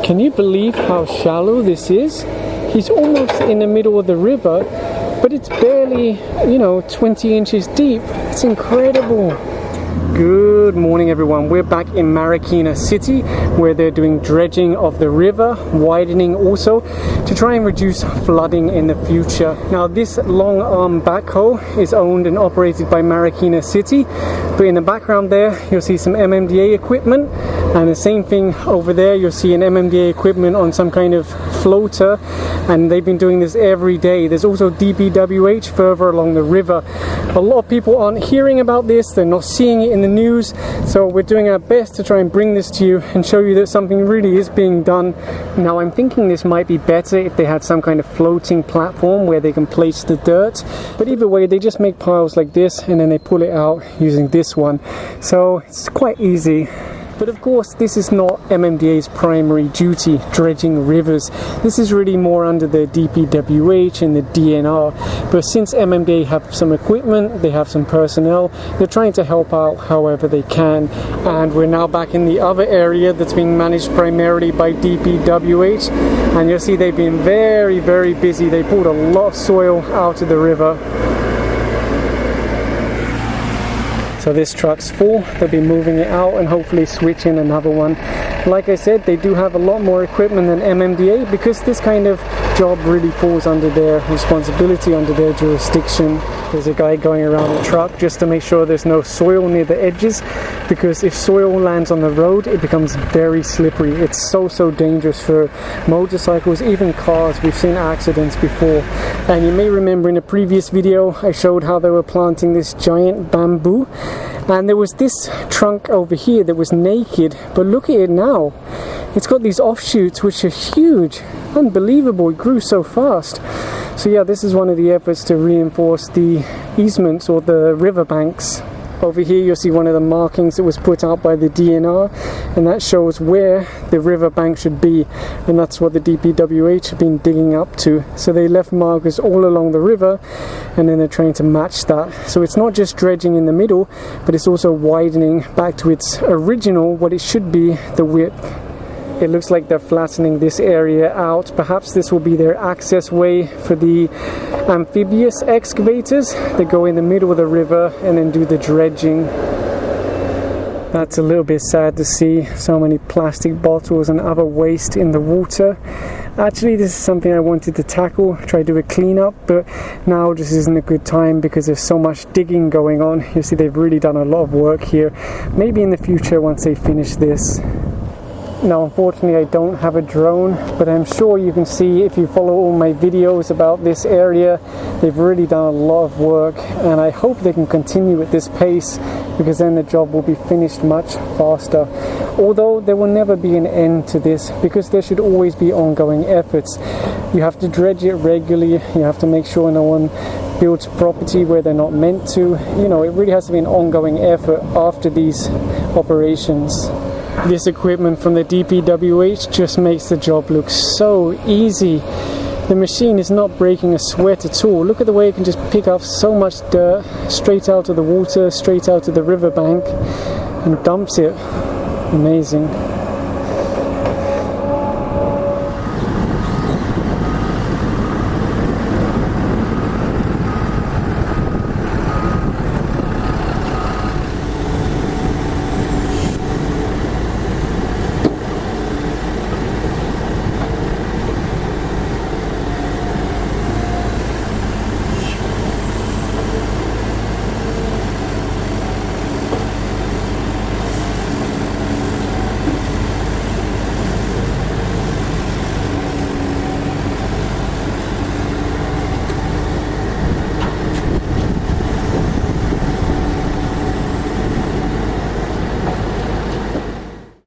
Can you believe how shallow this is? He's almost in the middle of the river, but it's barely, 20 inches deep. It's incredible. Good morning everyone, we're back in Marikina city where they're doing dredging of the river, widening also, to try and reduce flooding in the future. Now this long arm backhoe is owned and operated by Marikina city, but in the background there you'll see some MMDA equipment, and the same thing over there, you'll see an MMDA equipment on some kind of floater, and they've been doing this every day. There's also DPWH further along the river. A lot of people aren't hearing about this, they're not seeing it in the news, so we're doing our best to try and bring this to you and show you that something really is being done. Now I'm thinking this might be better if they had some kind of floating platform where they can place the dirt, but either way they just make piles like this and then they pull it out using this one, so it's quite easy. But of course this is not MMDA's primary duty, dredging rivers. This is really more under the DPWH and the DNR. But since MMDA have some equipment, they have some personnel, they're trying to help out however they can. And we're now back in the other area that's being managed primarily by DPWH. And you'll see they've been very, very busy. They pulled a lot of soil out of the river. So this truck's full, they'll be moving it out and hopefully switch in another one. Like I said, they do have a lot more equipment than MMDA because this kind of job really falls under their responsibility, under their jurisdiction. There's a guy going around the truck just to make sure there's no soil near the edges, because if soil lands on the road it becomes very slippery. It's so dangerous for motorcycles, even cars. We've seen accidents before. And you may remember in a previous video I showed how they were planting this giant bamboo, and there was this trunk over here that was naked, but look at it now. It's got these offshoots which are huge, unbelievable, it grew so fast. So yeah, this is one of the efforts to reinforce the easements or the riverbanks. Over here you'll see one of the markings that was put out by the DNR, and that shows where the riverbank should be, and that's what the DPWH have been digging up to. So they left markers all along the river, and then they're trying to match that. So it's not just dredging in the middle, but it's also widening back to its original, what it should be, the width. It looks like they're flattening this area out. Perhaps this will be their access way for the amphibious excavators that go in the middle of the river and then do the dredging. That's a little bit sad to see so many plastic bottles and other waste in the water. Actually, this is something I wanted to tackle, try to do a cleanup, but now just isn't a good time because there's so much digging going on. You see, they've really done a lot of work here. Maybe in the future once they finish this. Now unfortunately I don't have a drone, but I'm sure you can see if you follow all my videos about this area, they've really done a lot of work, and I hope they can continue at this pace because then the job will be finished much faster. Although there will never be an end to this because there should always be ongoing efforts. You have to dredge it regularly, you have to make sure no one builds property where they're not meant to. It really has to be an ongoing effort after these operations. This equipment from the DPWH just makes the job look so easy. The machine is not breaking a sweat at all. Look at the way it can just pick up so much dirt straight out of the water, straight out of the riverbank, and dumps it. Amazing.